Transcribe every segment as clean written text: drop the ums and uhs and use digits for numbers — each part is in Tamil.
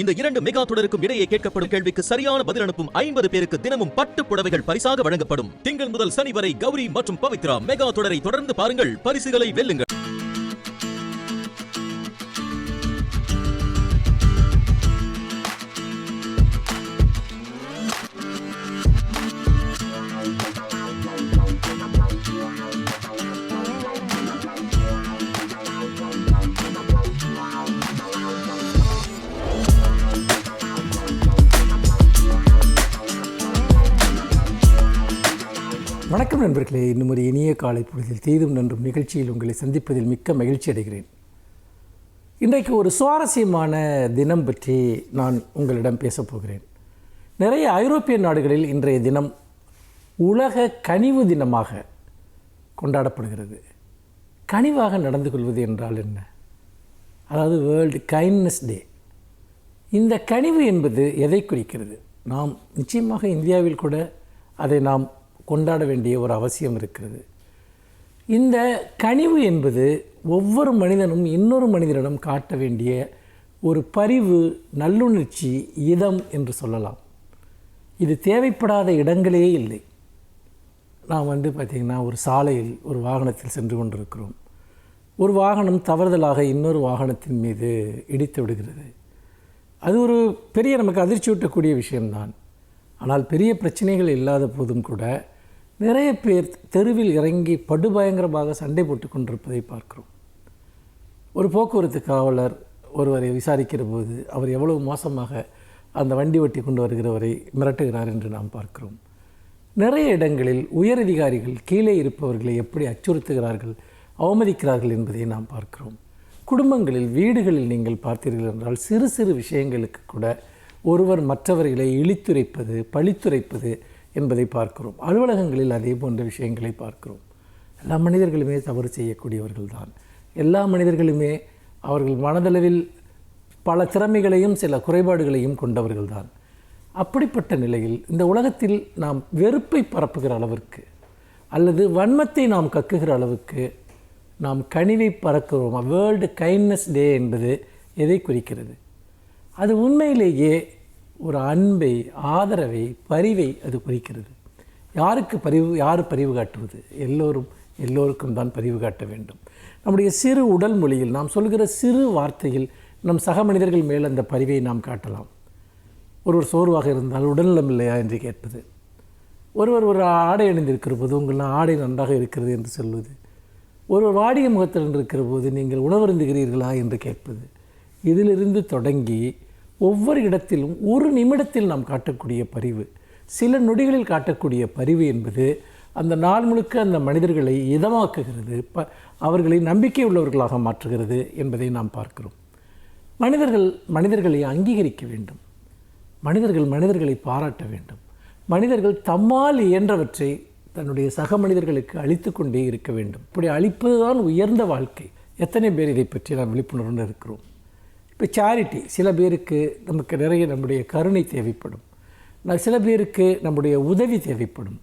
இந்த 2 மெகா தொடருக்கும் இடையே கேட்கப்படும் கேள்விக்கு சரியான பதில் அனுப்பும் 50 பேருக்கு தினமும் பட்டு புடவைகள் பரிசாக வழங்கப்படும். திங்கள் முதல் சனி வரை கௌரி மற்றும் பவித்ரா மெகா தொடரை தொடர்ந்து பாருங்கள், பரிசுகளை வெல்லுங்கள். வணக்கம் நண்பர்களே, இன்னும் ஒரு இனிய காலை பொழுதில் தீதும் நன்றும் நிகழ்ச்சியில் உங்களை சந்திப்பதில் மிக்க மகிழ்ச்சி அடைகிறேன். இன்றைக்கு ஒரு சுவாரஸ்யமான தினம் பற்றி நான் உங்களிடம் பேசப்போகிறேன். நிறைய ஐரோப்பிய நாடுகளில் இன்றைய தினம் உலக கனிவு தினமாக கொண்டாடப்படுகிறது. கனிவாக நடந்து கொள்வது என்றால் என்ன? அதாவது வேர்ல்டு கைண்ட்னஸ் டே. இந்த கனிவு என்பது எதை குறிக்கிறது? நாம் நிச்சயமாக இந்தியாவில் கூட அதை நாம் கொண்டாட வேண்டிய ஒரு அவசியம் இருக்கிறது. இந்த கனிவு என்பது ஒவ்வொரு மனிதனும் இன்னொரு மனிதனிடம் காட்ட வேண்டிய ஒரு பரிவு, நல்லுணர்ச்சி, இதம் என்று சொல்லலாம். இது தேவைப்படாத இடங்களே இல்லை. நாம் பார்த்திங்கன்னா ஒரு சாலையில் ஒரு வாகனத்தில் சென்று கொண்டிருக்கிறோம். ஒரு வாகனம் தவறுதலாக இன்னொரு வாகனத்தின் மீது இடித்து விடுகிறது. அது ஒரு பெரிய நமக்கு அதிர்ச்சியூட்டக்கூடிய விஷயம்தான். ஆனால் பெரிய பிரச்சனைகள் இல்லாத போதும் கூட நிறைய பேர் தெருவில் இறங்கி படுபயங்கரமாக சண்டை போட்டு கொண்டிருப்பதை பார்க்கிறோம். ஒரு போக்குவரத்து காவலர் ஒருவரை விசாரிக்கிற போது அவர் எவ்வளவு மோசமாக அந்த வண்டி ஓட்டி கொண்டு வருகிறவரை மிரட்டுகிறார் என்று நாம் பார்க்கிறோம். நிறைய இடங்களில் உயரதிகாரிகள் கீழே இருப்பவர்களை எப்படி அச்சுறுத்துகிறார்கள், அவமதிக்கிறார்கள் என்பதை நாம் பார்க்கிறோம். குடும்பங்களில், வீடுகளில் நீங்கள் பார்த்தீர்கள் என்றால் சிறு சிறு விஷயங்களுக்கு கூட ஒருவர் மற்றவர்களை இழித்துரைப்பது, பழித்துரைப்பது என்பதை பார்க்கிறோம். அலுவலகங்களில் அதே போன்ற விஷயங்களை பார்க்கிறோம். எல்லா மனிதர்களுமே தவறு செய்யக்கூடியவர்கள் தான். எல்லா மனிதர்களுமே அவர்கள் மனதளவில் பல திறமைகளையும் சில குறைபாடுகளையும் கொண்டவர்கள் தான். அப்படிப்பட்ட நிலையில் இந்த உலகத்தில் நாம் வெறுப்பை பரப்புகிற அளவிற்கு அல்லது வன்மத்தை நாம் கக்குகிற அளவுக்கு நாம் கனிவை பறக்கிறோம். வேர்ல்டு கைண்ட்னஸ் டே என்பது எதை குறிக்கிறது? அது உண்மையிலேயே ஒரு அன்பை, ஆதரவை, பரிவை அது குறிக்கிறது. யாருக்கு பரிவு, யார் பரிவு காட்டுவது? எல்லோருக்கும் தான் பரிவு காட்ட வேண்டும். நம்முடைய சிறு உடல் மொழியில் நாம் சொல்கிற சிறு வார்த்தையில் நம் சக மனிதர்கள் மேல் அந்த பரிவை நாம் காட்டலாம். ஒருவர் சோர்வாக இருந்தால் உடல்நலம் இல்லையா என்று கேட்பது, ஒருவர் ஒரு ஆடை அணிந்திருக்கிற போது உங்களாம் ஆடை நன்றாக இருக்கிறது என்று சொல்வது, ஒருவர் வாடிய முகத்தில் இருக்கிற போது நீங்கள் உணவருந்துகிறீர்களா என்று கேட்பது, இதிலிருந்து தொடங்கி ஒவ்வொரு இடத்திலும் ஒரு நிமிடத்தில் நாம் காட்டக்கூடிய பரிவு, சில நொடிகளில் காட்டக்கூடிய பரிவு என்பது அந்த நாள் முழுக்க அந்த மனிதர்களை இதமாக்குகிறது, அவர்களை நம்பிக்கை உள்ளவர்களாக மாற்றுகிறது என்பதை நாம் பார்க்கிறோம். மனிதர்களை அங்கீகரிக்க வேண்டும். மனிதர்களை பாராட்ட வேண்டும். மனிதர்கள் தம்மால் இயன்றவற்றை தன்னுடைய சக மனிதர்களுக்கு அளித்து கொண்டே இருக்க வேண்டும். இப்படி அளிப்பதுதான் உயர்ந்த வாழ்க்கை. எத்தனை பேர் இதை பற்றி நாம் விழிப்புணர்வுடன் இருக்கிறோம்? இப்போ சேரிட்டி, சில பேருக்கு நமக்கு நிறைய நம்முடைய கருணை தேவைப்படும். சில பேருக்கு நம்முடைய உதவி தேவைப்படும்.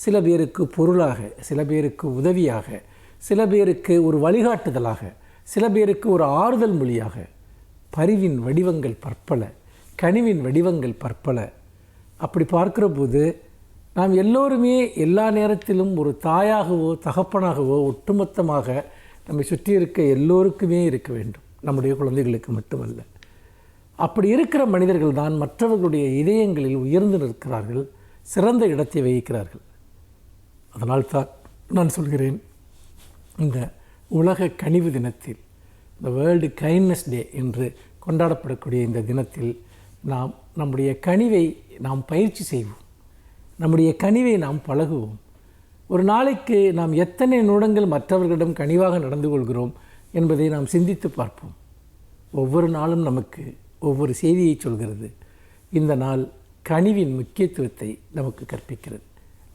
சில பேருக்கு பொருளாக, சில பேருக்கு உதவியாக, சில பேருக்கு ஒரு வழிகாட்டுதலாக, சில பேருக்கு ஒரு ஆறுதல் மொழியாக. பரிவின் வடிவங்கள் பற்பல, கனிவின் வடிவங்கள் பற்பல. அப்படி பார்க்கிற போது நாம் எல்லோருமே எல்லா நேரத்திலும் ஒரு தாயாகவோ தகப்பனாகவோ ஒட்டுமொத்தமாக நம்மை சுற்றி இருக்க எல்லோருக்குமே இருக்க வேண்டும், நம்முடைய குழந்தைகளுக்கு மட்டுமல்ல. அப்படி இருக்கிற மனிதர்கள் தான் மற்றவர்களுடைய இதயங்களில் உயர்ந்து நிற்கிறார்கள், சிறந்த இடத்தை வகிக்கிறார்கள். அதனால் தான் நான் சொல்கிறேன், இந்த உலக கனிவு தினத்தில், இந்த வேர்ல்டு கைண்ட்னஸ் டே என்று கொண்டாடப்படக்கூடிய இந்த தினத்தில் நாம் நம்முடைய கனிவை நாம் பயிற்சி செய்வோம், நம்முடைய கனிவை நாம் பழகுவோம். ஒரு நாளைக்கு நாம் எத்தனை நிமிடங்கள் மற்றவர்களிடம் கனிவாக நடந்து கொள்கிறோம் என்பதை நாம் சிந்தித்து பார்ப்போம். ஒவ்வொரு நாளும் நமக்கு ஒவ்வொரு செய்தியை சொல்கிறது. இந்த நாள் கனிவின் முக்கியத்துவத்தை நமக்கு கற்பிக்கிறது.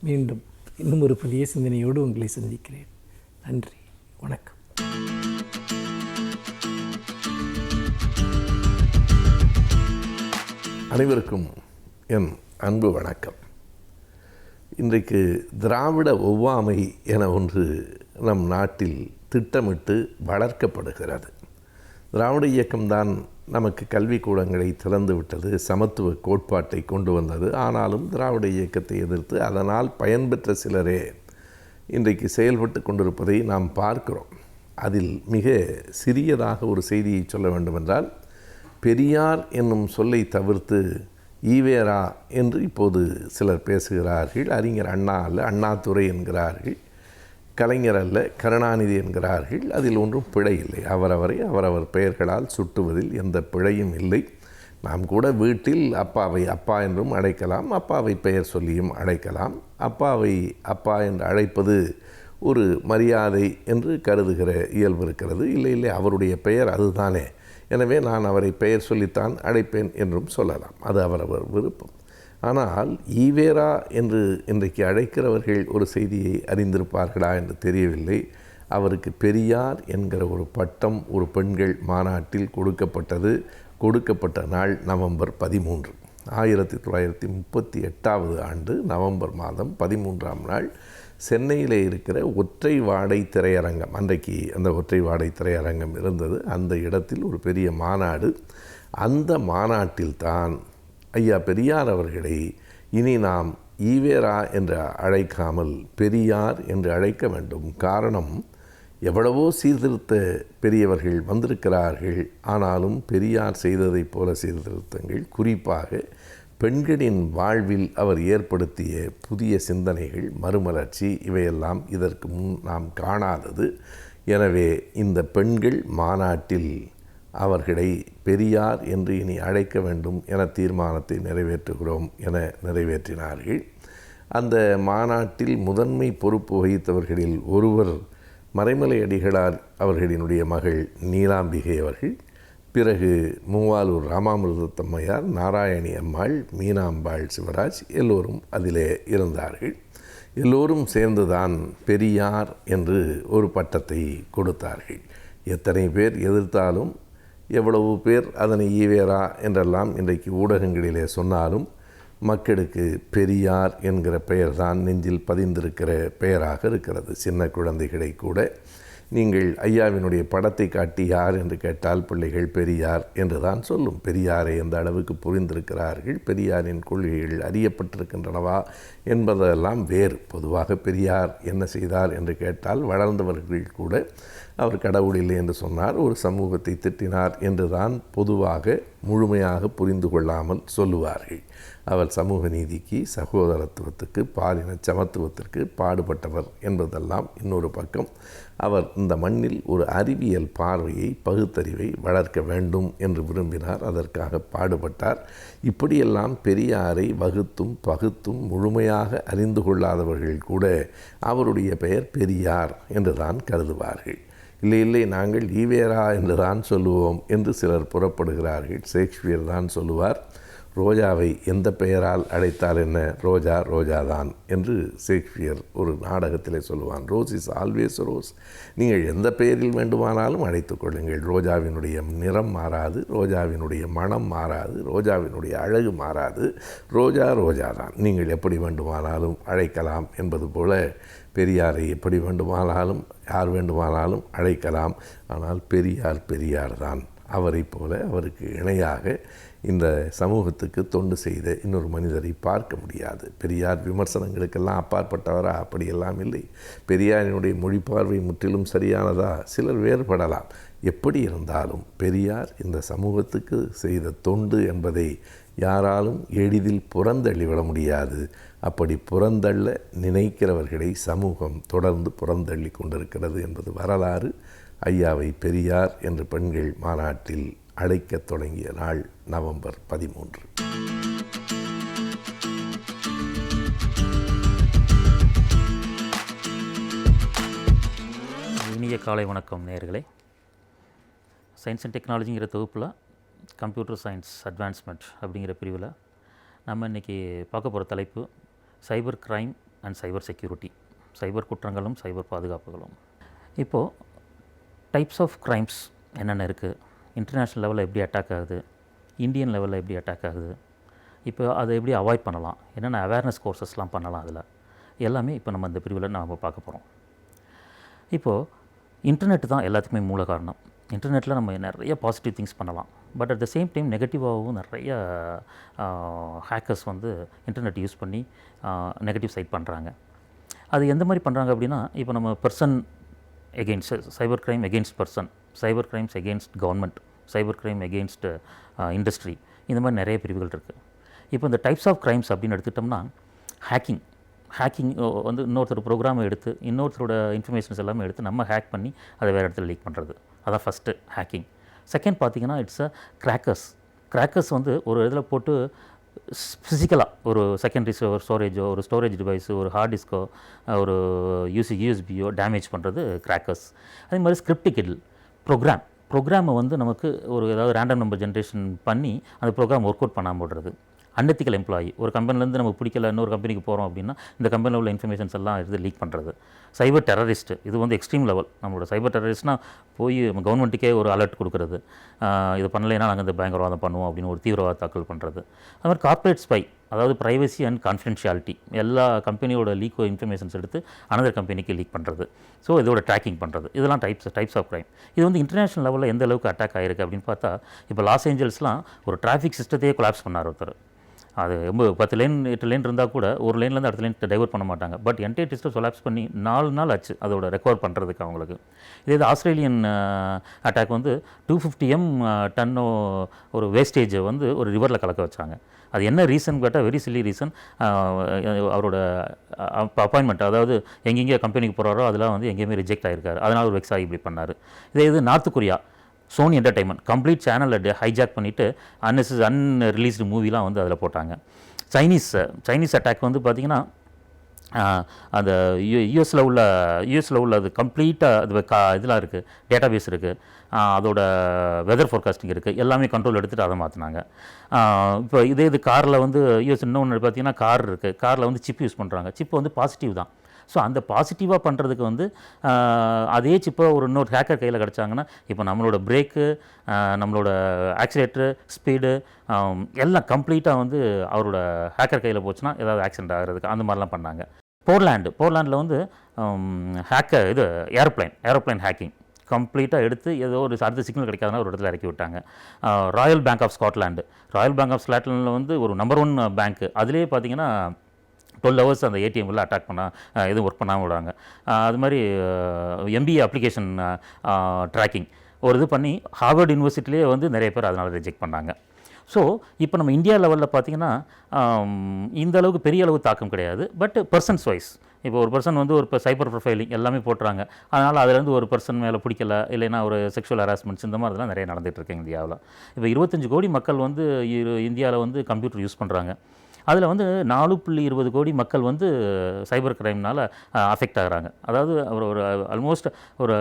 மீண்டும் இன்னும் ஒரு புதிய சிந்தனையோடு உங்களை சந்திக்கிறேன். நன்றி, வணக்கம். அனைவருக்கும் என் அன்பு வணக்கம். இன்றைக்கு திராவிட ஒவ்வாமை என ஒன்று நம் நாட்டில் திட்டமிட்டு வளர்க்கப்படுகிறது. திராவிட இயக்கம்தான் நமக்கு கல்விக்கூடங்களை திறந்து விட்டது, சமத்துவ கோட்பாட்டை கொண்டு வந்தது. ஆனாலும் திராவிட இயக்கத்தை எதிர்த்து அதனால் பயன்பெற்ற சிலரே இன்றைக்கு செயல்பட்டு கொண்டிருப்பதை நாம் பார்க்கிறோம். அதில் மிக சிறியதாக ஒரு செய்தியை சொல்ல வேண்டுமென்றால், பெரியார் என்னும் சொல்லை தவிர்த்து ஈவேரா என்று இப்போது சிலர் பேசுகிறார்கள். அறிஞர் அண்ணா அல்ல அண்ணாதுரை என்கிறார்கள், கலைஞர் அல்ல கருணாநிதி என்கிறார்கள். அதில் ஒன்றும் பிழை இல்லை. அவரவரை அவரவர் பெயர்களால் சுட்டுவதில் எந்த பிழையும் இல்லை. நாம் கூட வீட்டில் அப்பாவை அப்பா என்றும் அழைக்கலாம், அப்பாவை பெயர் சொல்லியும் அழைக்கலாம். அப்பாவை அப்பா என்று அழைப்பது ஒரு மரியாதை என்று கருதுகிற இயல்பு இருக்கிறது. இல்லை இல்லை, அவருடைய பெயர் அதுதானே, எனவே நான் அவரை பெயர் சொல்லித்தான் அழைப்பேன் என்றும் சொல்லலாம். அது அவரவர் விருப்பம். ஆனால் ஈவேரா என்று இன்றைக்கு அழைக்கிறவர்கள் ஒரு செய்தியை அறிந்திருப்பார்களா என்று தெரியவில்லை. அவருக்கு பெரியார் என்கிற ஒரு பட்டம் ஒரு பெண்கள் மாநாட்டில் கொடுக்கப்பட்ட நாள் நவம்பர் 13, 1938 ஆண்டு நவம்பர் மாதம் 13ஆம் நாள் சென்னையில் இருக்கிற ஒற்றை வாடை திரையரங்கம், அன்றைக்கு அந்த ஒற்றை வாடை திரையரங்கம் இருந்தது. அந்த இடத்தில் ஒரு பெரிய மாநாடு. அந்த மாநாட்டில்தான் ஐயா பெரியார் அவர்களை இனி நாம் ஈவேரா என்று அழைக்காமல் பெரியார் என்று அழைக்க வேண்டும். காரணம், எவ்வளவோ சீர்திருத்த பெரியவர்கள் வந்திருக்கிறார்கள். ஆனாலும் பெரியார் செய்ததைப் போல சீர்திருத்தங்கள், குறிப்பாக பெண்களின் வாழ்வில் அவர் ஏற்படுத்திய புதிய சிந்தனைகள், மறுமலர்ச்சி, இவையெல்லாம் இதற்கு முன் நாம் காணாதது. எனவே இந்த பெண்கள் மாநாட்டில் அவர்களை பெரியார் என்று இனி அழைக்க வேண்டும் என தீர்மானத்தை நிறைவேற்றுகிறோம் என நிறைவேற்றினார்கள். அந்த மாநாட்டில் முதன்மை பொறுப்பு வகித்தவர்களில் ஒருவர் மறைமலை அடிகளார் அவர்களினுடைய மகள் நீலாம்பிகை அவர்கள், பிறகு மூவாலூர் ராமாமிர்தத்தம்மையார், நாராயணி அம்மாள், மீனாம்பாள் சிவராஜ் எல்லோரும் அதிலே இருந்தார்கள். எல்லோரும் சேர்ந்துதான் பெரியார் என்று ஒரு பட்டத்தை கொடுத்தார்கள். எத்தனை பேர் எதிர்த்தாலும், எவ்வளவு பேர் அதனை ஈவேரா என்றெல்லாம் இன்றைக்கு ஊடகங்களிலே சொன்னாலும், மக்களுக்கு பெரியார் என்கிற பெயர்தான் நெஞ்சில் பதிந்திருக்கிற பெயராக இருக்கிறது. சின்ன குழந்தைகளை கூட நீங்கள் ஐயாவினுடைய படத்தை காட்டி யார் என்று கேட்டால் பிள்ளைகள் பெரியார் என்று தான் சொல்லும். பெரியாரை எந்த அளவுக்கு புரிந்திருக்கிறார்கள், பெரியாரின் கொள்கைகள் அறியப்பட்டிருக்கின்றனவா என்பதெல்லாம் வேறு. பொதுவாக பெரியார் என்ன செய்தார் என்று கேட்டால், வளர்ந்தவர்கள் கூட அவர் கடவுள் இல்லை என்று சொன்னார், ஒரு சமூகத்தை திட்டினார் என்று தான் பொதுவாக முழுமையாக புரிந்து கொள்ளாமல் சொல்லுவார்கள். அவர் சமூக நீதிக்கு, சகோதரத்துவத்துக்கு, பாலின சமத்துவத்திற்கு பாடுபட்டவர் என்பதெல்லாம் இன்னொரு பக்கம். அவர் இந்த மண்ணில் ஒரு அறிவியல் பார்வையை, பகுத்தறிவை வளர்க்க வேண்டும் என்று விரும்பினார், அதற்காக பாடுபட்டார். இப்படியெல்லாம் பெரியாரை வகுத்தும் பகுத்தும் முழுமையாக அறிந்து கொள்ளாதவர்கள் கூட அவருடைய பெயர் பெரியார் என்று தான் கருதுவார்கள். இல்லை இல்லை, நாங்கள் ஈவேரா என்று தான் சொல்லுவோம் என்று சிலர் புறப்படுகிறார்கள். ஷேக்ஸ்பியர் தான் சொல்லுவார், ரோஜாவை எந்த பெயரால் அழைத்தால் என்ன, ரோஜா ரோஜாதான் என்று ஷேக்ஸ்பியர் ஒரு நாடகத்திலே சொல்லுவான். Rose is always rose. நீங்கள் எந்த பெயரில் வேண்டுமானாலும் அழைத்துக் கொள்ளுங்கள், ரோஜாவினுடைய நிறம் மாறாது, ரோஜாவினுடைய மனம் மாறாது, ரோஜாவினுடைய அழகு மாறாது, ரோஜா ரோஜாதான். நீங்கள் எப்படி வேண்டுமானாலும் அழைக்கலாம் என்பது போல பெரியாரை எப்படி வேண்டுமானாலும் யார் வேண்டுமானாலும் அழைக்கலாம். ஆனால் பெரியார் பெரியார் தான். அவரை போல, அவருக்கு இணையாக இந்த சமூகத்துக்கு தொண்டு செய்த இன்னொரு மனிதரை பார்க்க முடியாது. பெரியார் விமர்சனங்களுக்கெல்லாம் அப்பாற்பட்டவரா? அப்படியெல்லாம் இல்லை. பெரியாரினுடைய மொழி பார்வை முற்றிலும் சரியானதா? சிலர் வேறுபடலாம். எப்படி இருந்தாலும் பெரியார் இந்த சமூகத்துக்கு செய்த தொண்டு என்பதை யாராலும் எளிதில் புறந்தள்ளிவிட முடியாது. அப்படி புறந்தள்ள நினைக்கிறவர்களை சமூகம் தொடர்ந்து புறந்தள்ளி கொண்டிருக்கிறது என்பது வரலாறு. ஐயாவை பெரியார் என்று பெண்கள் மாநாட்டில் அழைக்கத் தொடங்கிய நாள் நவம்பர் 13. இனிய காலை வணக்கம் நேயர்களே. சயின்ஸ் அண்ட் டெக்னாலஜிங்கிற தொகுப்பில் கம்ப்யூட்டர் சயின்ஸ் அட்வான்ஸ்மெண்ட் அப்படிங்கிற பிரிவில் நம்ம இன்றைக்கி பார்க்க போகிற தலைப்பு cyber crime and cyber security, cyber குற்றங்களும் சைபர் பாதுகாப்புகளும். இப்போது டைப்ஸ் ஆஃப் க்ரைம்ஸ் என்னென்ன இருக்குது, இன்டர்நேஷ்னல் லெவலில் எப்படி அட்டாக் ஆகுது, இந்தியன் லெவலில் எப்படி அட்டாக் ஆகுது, இப்போ அதை எப்படி அவாய்ட் பண்ணலாம், என்னென்ன அவேர்னஸ் கோர்சஸ்லாம் பண்ணலாம், அதில் எல்லாமே இப்போ நம்ம இந்த பிரிவில் நாம் பார்க்க போகிறோம். இப்போது இன்டர்நெட் தான் எல்லாத்துக்குமே மூல காரணம். இன்டர்நெட்டில் நம்ம நிறைய பாசிட்டிவ் திங்ஸ் பண்ணலாம். But at the same time நெகட்டிவாகவும் நிறைய ஹேக்கர்ஸ் வந்து இன்டர்நெட் யூஸ் பண்ணி நெகட்டிவ் சைட் பண்ணுறாங்க. அது எந்த மாதிரி பண்ணுறாங்க அப்படின்னா, இப்போ நம்ம person against cyber crime against person, cyber crimes against government, cyber crime against industry, இந்த மாதிரி நிறைய பிரிவுகள் இருக்குது. இப்போ இந்த டைப்ஸ் ஆஃப் கிரைம்ஸ் அப்படின்னு எடுத்துக்கிட்டோம்னா, ஹேக்கிங் வந்து இன்னொருத்தர் ப்ரோக்ராமை எடுத்து இன்னொருத்தரோட இன்ஃபர்மேஷன்ஸ் எல்லாமே எடுத்து நம்ம ஹேக் பண்ணி அதை வேறு இடத்துல லீக் பண்ணுறது, அதான் ஃபஸ்ட்டு ஹேக்கிங். செகண்ட் பார்த்திங்கன்னா இட்ஸ் அ கிராக்கர்ஸ் வந்து ஒரு இதில் போட்டு ஃபிசிக்கலாக ஒரு செகண்டரி ஸ்டோரேஜோ, ஒரு ஸ்டோரேஜ் டிவைஸோ, ஒரு ஹார்ட் டிஸ்கோ, ஒரு யூஎஸ்பியோ டேமேஜ் பண்ணுறது கிராக்கர்ஸ். அதே மாதிரி ஸ்கிரிப்ட் கிடில் ப்ரோக்ராமை வந்து நமக்கு ஒரு ஏதாவது ரேண்டம் நம்பர் ஜென்ரேஷன் பண்ணி அந்த ப்ரோக்ராம் ஒர்க் அவுட் பண்ணாமல் போடுறது. அன்எத்திக்கல் எம்ப்ளாயி, ஒரு கம்பெனிலேருந்து நமக்கு பிடிக்கல இன்னொரு கம்பெனிக்கு போகிறோம் அப்படின்னா இந்த கம்பெனியில் உள்ள இன்ஃபர்மேஷன்ஸ் எல்லாம் எடுத்து லீக் பண்ணுறது. சைபர் டெரரிஸ்ட், இது வந்து எக்ஸ்ட்ரீம் லெவல். நம்மளோட சைபர் டெரரிஸ்ட்னால் போய் கவர்மெண்ட்டுக்கே ஒரு அலர்ட் கொடுக்குறது, இது பண்ணலைன்னா நாங்கள் இந்த பயங்கரவாதம் பண்ணுவோம் அப்படின்னு ஒரு தீவிரவாத தாக்கல் பண்ணுறது. அது மாதிரி கார்ப்பரேட் ஸ்பை, அதாவது ப்ரைவசி அண்ட் கான்ஃபிடென்ஷியாலிட்டி, எல்லா கம்பெனியோட லீக் இன்ஃபர்மேஷன்ஸ் எடுத்து அனதர் கம்பெனிக்கு லீக் பண்ணுறது. ஸோ இதோட ட்ராக்கிங் பண்ணுறது, இதெல்லாம் டைப்ஸ் ஆஃப் க்ரைம். இது வந்து இன்டர்நேஷனல் லெவலில் எந்த அளவுக்கு அட்டாக் ஆகிருக்கு அப்படின்னு பார்த்தா, இப்போ லாஸ் ஏஞ்சல்ஸ்லாம் ஒரு டிராஃபிக் சிஸ்டத்தையே கொலாப்ஸ் பண்ணார் ஒருத்தர். அது 10 லேன் 8 லேன் இருந்தால் கூட ஒரு லேன்லேருந்து அடுத்த லேன் டைவர்ட் பண்ண மாட்டாங்க. பட் என்டையர் சிஸ்டம் கொலாப்ஸ் பண்ணி 4 நாள் ஆச்சு அதோட ரெக்கவர் பண்ணுறதுக்கு அவங்களுக்கு. இதே ஆஸ்திரேலியன் அட்டாக் வந்து 250 டன்னோ ஒரு வேஸ்டேஜை வந்து ஒரு ரிவரில் கலக்க வச்சாங்க. அது என்ன ரீசன் கேட்டால் வெரி சில்லி ரீசன். அவரோட அப்பாயின்மெண்ட், அதாவது எங்கெங்கே கம்பெனிக்கு போகிறாரோ அதெல்லாம் வந்து எங்கேயுமே ரிஜெக்ட் ஆகிருக்காரு. அதனால் ஒரு வெக்ஸ் ஆகி இப்படி பண்ணார். இது North Korea Sony entertainment complete சேனலை ஹைஜாக் பண்ணிவிட்டு அன்ரிலீஸ்டு மூவிலாம் வந்து அதில் போட்டாங்க. சைனீஸ் அட்டாக் வந்து பார்த்திங்கன்னா அந்த யூஎஸில் உள்ள அது கம்ப்ளீட்டாக அது இதெல்லாம் இருக்குது, டேட்டா பேஸ் இருக்குது, அதோட வெதர் ஃபோர்காஸ்டிங் இருக்குது, எல்லாமே கண்ட்ரோல் எடுத்துகிட்டு அதை மாற்றினாங்க. இப்போ இது காரில் வந்து யூஎஸ் இன்னொன்று பார்த்திங்கன்னா கார் இருக்குது, காரில் வந்து சிப் யூஸ் பண்ணுறாங்க. சிப்பு வந்து பாசிட்டிவ் தான். ஸோ அந்த பாசிட்டிவாக பண்ணுறதுக்கு வந்து அதே சிப்பை ஒரு இன்னொரு ஹேக்கர் கையில் கிடச்சாங்கன்னா இப்போ நம்மளோட பிரேக்கு, நம்மளோட ஆக்சிலேட்டரு, ஸ்பீடு எல்லாம் கம்ப்ளீட்டாக வந்து அவரோட ஹேக்கர் கையில் போச்சுன்னா ஏதாவது ஆக்சிடென்ட் ஆகிறதுக்கு அந்த மாதிரிலாம் பண்ணாங்க. போர்லாண்டில் வந்து ஏரோப்ளைன் ஹேக்கிங் கம்ப்ளீட்டாக எடுத்து ஏதோ ஒரு அடுத்த சிக்னல் கிடைக்காதுன்னா ஒரு இடத்துல இறக்கி விட்டாங்க. ராயல் பேங்க் ஆஃப் ஸ்காட்லாண்டில் வந்து ஒரு நம்பர் 1 பேங்க்கு, அதிலே பார்த்திங்கன்னா 12 hours அந்த ஏடிஎம்மில் அட்டாக் பண்ணால் எதுவும் ஒர்க் பண்ணாமல் விடுறாங்க. அது மாதிரி எம்பிஏ அப்ளிகேஷன் ட்ராக்கிங் ஒரு இது பண்ணி ஹார்வர்ட் யூனிவர்சிட்டிலே வந்து நிறைய பேர் அதனால் ரிஜெக்ட் பண்ணாங்க. ஸோ இப்போ நம்ம இந்தியா லெவலில் பார்த்திங்கன்னா இந்த அளவுக்கு பெரிய அளவு தாக்கம் கிடையாது. பட் பர்சன்ஸ் வைஸ் இப்போ ஒரு பர்சன் வந்து ஒரு சைபர் ப்ரொஃபைலிங் எல்லாமே போட்டுறாங்க. அதனால் அதுலேருந்து ஒரு பர்சன் மேலே பிடிக்கல, இல்லைன்னா ஒரு செக்ஷுவல் ஹராஸ்மெண்ட்ஸ் இந்த மாதிரிலாம் நிறைய நடந்துகிட்ருக்கு இந்தியாவில். இப்போ 25 கோடி மக்கள் வந்து இந்தியாவில் வந்து கம்ப்யூட்டர் யூஸ் பண்ணுறாங்க. அதில் வந்து 4.20 கோடி மக்கள் வந்து சைபர் கிரைம்னால் அஃபெக்ட் ஆகிறாங்க. அதாவது ஒரு ஆல்மோஸ்ட் ஒரு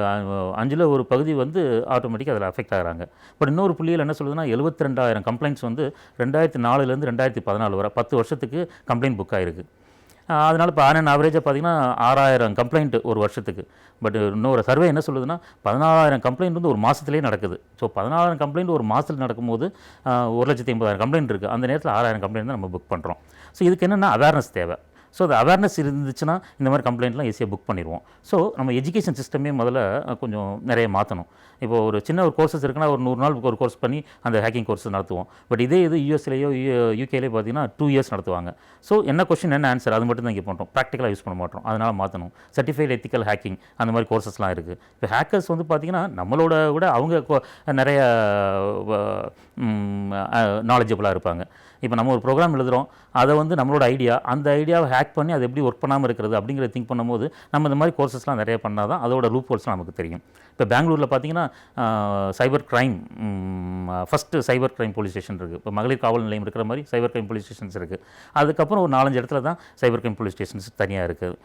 5ல் ஒரு பகுதி வந்து ஆட்டோமேட்டிக்காக அதில் அஃபெக்ட் ஆகிறாங்க. பட் இன்னொரு புள்ளியில் என்ன சொல்லுதுன்னா 72,000 கம்ப்ளைண்ட்ஸ் வந்து 2004லேருந்து 2014 வரை 10 வருஷத்துக்கு கம்ப்ளைண்ட் புக் ஆகிருக்கு. அதனால் இப்போ ஆவரேஜாக பார்த்திங்கன்னா 6,000 கம்ப்ளைண்ட் ஒரு வருஷத்துக்கு. பட் இன்னொரு சர்வே என்ன சொல்லுதுன்னா 14,000 கம்ப்ளைண்ட் வந்து ஒரு மாதத்துலேயே நடக்குது. ஸோ 14,000 கம்ப்ளைண்ட் ஒரு மாதத்தில் நடக்கும்போது 1,80,000 கம்ப்ளைண்ட் இருக்குது. அந்த நேரத்தில் 6,000 கம்ப்ளைண்ட் தான் நம்ம புக் பண்ணுறோம். ஸோ இதுக்கு என்னென்னா அவேர்னஸ் தேவை. ஸோ அந்த அவேர்னஸ் இருந்துச்சுன்னா இந்த மாதிரி கம்ப்ளைண்ட்லாம் ஈஸியாக புக் பண்ணிடுவோம். ஸோ நம்ம எஜுகேஷன் சிஸ்டமே முதல்ல கொஞ்சம் நிறைய மாற்றணும். இப்போ ஒரு சின்ன ஒரு கோர்சஸ் இருக்குன்னா ஒரு 100 நாள் ஒரு கோர்ஸ் பண்ணி அந்த ஹேக்கிங் கோர்ஸ் நடத்துவோம். பட் இது யூஎஸ்லேயோ யூகேலேயோ பார்த்தீங்கன்னா 2 years நடத்துவாங்க. ஸோ என்ன கொஸ்டின் என்ன ஆன்சர் அது மட்டும் தான் இங்கே பண்ணுறோம், ப்ராக்டிக்கலாக யூஸ் பண்ண மாட்டோம். அதனால் மாற்றணும். சர்டிஃபைட் எத்திக்கல் ஹேக்கிங் அந்த மாதிரி கோர்சஸ்லாம் இருக்குது. இப்போ ஹேக்கர்ஸ் வந்து பார்த்திங்கன்னா நம்மளோட விட அவங்க நிறைய நாலேஜபிளாக இருப்பாங்க. இப்போ நம்ம ஒரு ப்ரோக்ராம் எழுதுகிறோம், அதை வந்து நம்மளோட அந்த ஐடியாவை ஹேக் பண்ணி அது எப்படி ஒர்க் பண்ணாமல் இருக்கிறது அப்படிங்கிறத திங்க் பண்ணும்போது நம்ம இந்த மாதிரி கோர்சஸ்லாம் நிறைய பண்ணால் தான் அதோட லூப் ஹோல்ஸ்லாம் நமக்கு தெரியும். இப்போ பெங்களூரில் பார்த்திங்கன்னா cyber crime first cyber crime police station இருக்குது. இப்போ மகளிர் காவல் நிலையம் இருக்கிற மாதிரி சைபர் கிரைம் போலீஸ் ஸ்டேஷன்ஸ் இருக்குது. அதுக்கப்புறம் ஒரு 4-5 இடத்துல தான் சைபர் கிரைம் போலீஸ் ஸ்டேஷன்ஸ் தனியாக இருக்குது.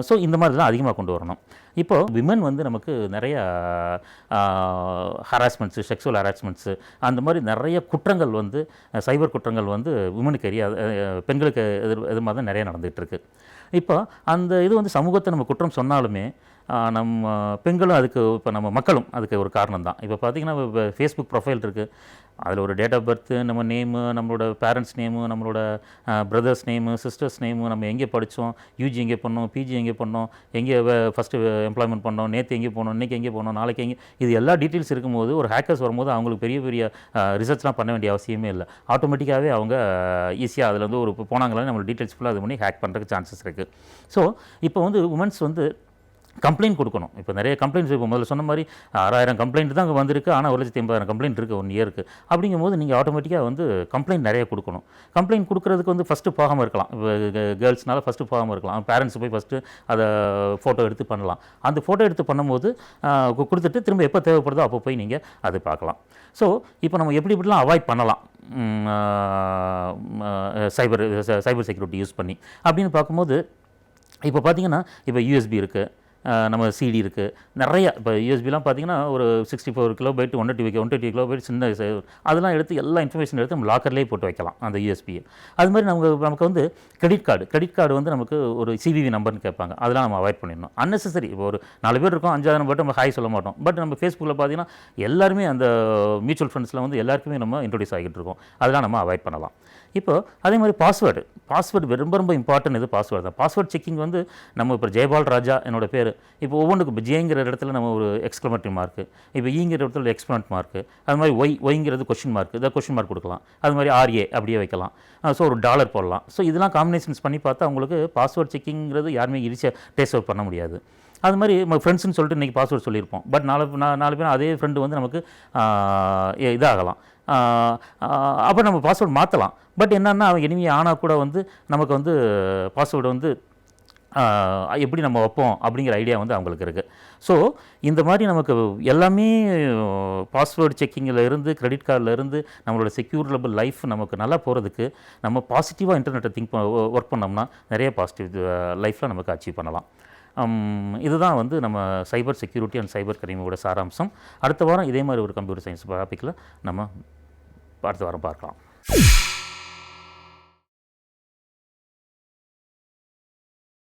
ஸோ இந்த மாதிரி தான் அதிகமாக கொண்டு வரணும். இப்போது விமன் வந்து நமக்கு நிறைய ஹராஸ்மெண்ட்ஸு, செக்ஷுவல் ஹராஸ்மெண்ட்ஸு அந்த மாதிரி நிறைய குற்றங்கள் வந்து சைபர் குற்றங்கள் வந்து விமனுக்கு பெண்களுக்கு எதிர்மாக தான் நிறைய நடந்துகிட்டு இருக்குது. இப்போ அந்த இது வந்து சமூகத்தை நம்ம குற்றம் சொன்னாலுமே நம்ம பெண்களும் அதுக்கு, இப்போ நம்ம மக்களும் அதுக்கு ஒரு காரணம் தான். இப்போ பார்த்திங்கன்னா இப்போ ஃபேஸ்புக் ப்ரொஃபைல் இருக்குது, அதில் ஒரு டேட் ஆஃப் பர்த்து, நம்ம நேமு, நம்மளோட பேரண்ட்ஸ் நேமு, நம்மளோட பிரதர்ஸ் நேமு, சிஸ்டர்ஸ் நேமு, நம்ம எங்கே படித்தோம், யூஜி எங்கே பண்ணோம், பிஜி எங்கே பண்ணோம், எங்கே ஃபஸ்ட்டு எம்ப்ளாய்மெண்ட் பண்ணோம், நேற்று எங்கே போனோம், இன்றைக்கி எங்கே போனோம், நாளைக்கு எங்கே, இது எல்லா டீட்டெயில்ஸ் இருக்கும்போது ஒரு ஹேக்கர்ஸ் வரும்போது அவங்களுக்கு பெரிய பெரிய ரிசர்ச்லாம் பண்ண வேண்டிய அவசியமே இல்லை. ஆட்டோமேட்டிக்காகவே அவங்க ஈஸியாக அதில் வந்து ஒரு போனாங்களே நம்மளோட டீட்டெயில்ஸ் ஃபுல்லாக அது பண்ணி ஹேக் பண்ணுறதுக்கு சான்சஸ் இருக்குது. ஸோ இப்போ வந்து உமன்ஸ் வந்து கம்ப்ளைண்ட் கொடுக்கணும். இப்போ நிறைய கம்ப்ளைண்ட்ஸ், இப்போ முதல்ல சொன்ன மாதிரி 6000 கம்ப்ளைண்ட் தான் அங்கே வந்திருக்கு, ஆனால் 1,80,000 கம்ப்ளைண்ட் இருக்குது 1 இயருக்கு. அப்படிங்கும்போது நீங்கள் ஆட்டோமேட்டிக்காக வந்து கம்ப்ளைண்ட் நிறைய கொடுக்கணும். கம்ப்ளைண்ட் கொடுக்குறதுக்கு வந்து ஃபஸ்ட்டு போகாமல் இருக்கலாம். இப்போ கேர்ள்ஸ்னால ஃபஸ்ட்டு போகாமல் இருக்கலாம், பேரண்ட்ஸ் போய் ஃபஸ்ட்டு அதை ஃபோட்டோ எடுத்து பண்ணலாம். அந்த ஃபோட்டோ எடுத்து பண்ணும்போது கொடுத்துட்டு திரும்ப எப்போ தேவைப்படுதோ அப்போ போய் நீங்கள் அது பார்க்கலாம். ஸோ இப்போ நம்ம எப்படி எப்படிலாம் அவாய்ட் பண்ணலாம் சைபர் செக்யூரிட்டி யூஸ் பண்ணி அப்படின்னு பார்க்கும்போது, இப்போ பார்த்தீங்கன்னா இப்போ யூஎஸ்பி இருக்குது, நம்ம சிடி இருக்குது, நிறைய. இப்போ யூஎஸ்பிலாம் பார்த்தீங்கன்னா ஒரு 64 கிலோபைட் 120 கிலோபைட் சின்ன அதெல்லாம் எடுத்து எல்லா இன்ஃபர்மேஷன் எடுத்து நம்ம லாக்கர்லேயே போட்டு வைக்கலாம் அந்த யூஎஸ்பியை. அது மாதிரி நமக்கு வந்து கிரெடிட் கார்டு வந்து நமக்கு ஒரு சிவிவி நம்பர்னு கேட்பாங்க, அதெல்லாம் நம்ம அவாய்ட் பண்ணிடணும். அன்னெசரி. இப்போ ஒரு 4 பேர் இருக்கோம், 5,000 நம்பர் நம்ம ஹாய் சொல்ல மாட்டோம். பட் நம்ம ஃபேஸ்புக்கில் பார்த்தீங்கன்னா எல்லாருமே அந்த மியூச்சுவல் ஃபண்ட்ஸில் வந்து எல்லாருக்குமே நம்ம இன்ட்ரோடியூஸ் ஆகிட்டு இருக்கோம், அதெல்லாம் நம்ம அவாய்ட் பண்ணலாம். இப்போ அதே மாதிரி பாஸ்வேர்டு ரொம்ப ரொம்ப இம்பார்ட்டன்ட். இது பாஸ்வேர்டு தான். பாஸ்வேர்ட் செக்கிங் வந்து நம்ம இப்போ ஜெயபால் ராஜா என்னோட பேர், இப்போ ஒவ்வொன்றுக்கு இப்போ ஜேங்கிற இடத்துல நம்ம ஒரு எக்ஸ்க்ளமேட்டரி மார்க்கு, இப்போ ஈங்கிற இடத்துல எக்ஸ்பிளமெண்ட் மார்க்கு, அது மாதிரி ஒய்ங்கிறது கொஷின் மார்க், இதை கொஷின் மார்க் கொடுக்கலாம். அது மாதிரி RA அப்படியே வைக்கலாம். ஸோ ஒரு டாலர் போடலாம். ஸோ இதெல்லாம் காம்பினேஷன்ஸ் பண்ணி பார்த்தா உங்களுக்கு பாஸ்வேர்ட் செக்கிங்கிறது யாருமே ஈஸியாக டேஸ்ட் அவுட் பண்ண முடியாது. அது மாதிரி நம்ம ஃப்ரெண்ட்ஸ்னு சொல்லிட்டு இன்றைக்கி பாஸ்வேர்ட் சொல்லியிருப்போம், பட் நாலு பேர் அதே ஃப்ரெண்டு வந்து நமக்கு இதாகலாம். அப்போ நம்ம பாஸ்வேர்டு மாற்றலாம். பட் என்னென்னா அவன் எனிமி ஆனால் கூட வந்து நமக்கு வந்து பாஸ்வேர்டு வந்து எப்படி நம்ம வைப்போம் அப்படிங்கிற ஐடியா வந்து அவங்களுக்கு இருக்குது. ஸோ இந்த மாதிரி நமக்கு எல்லாமே பாஸ்வேர்டு செக்கிங்கில் இருந்து, கிரெடிட் கார்டில் இருந்து நம்மளோட செக்யூரபிள் லைஃப் நமக்கு நல்லா போகிறதுக்கு நம்ம பாசிட்டிவாக இன்டர்நெட்டை ஒர்க் பண்ணோம்னா நிறைய பாசிட்டிவ் லைஃப்பில் நமக்கு அச்சீவ் பண்ணலாம். இதுதான் வந்து நம்ம சைபர் செக்யூரிட்டி அண்ட் சைபர் கிரைமோட சாராம்சம். அடுத்த வாரம் இதே மாதிரி ஒரு கம்ப்யூட்டர் சயின்ஸ் டாப்பிக்கில் நம்ம அடுத்த வாரம் பார்க்கலாம்.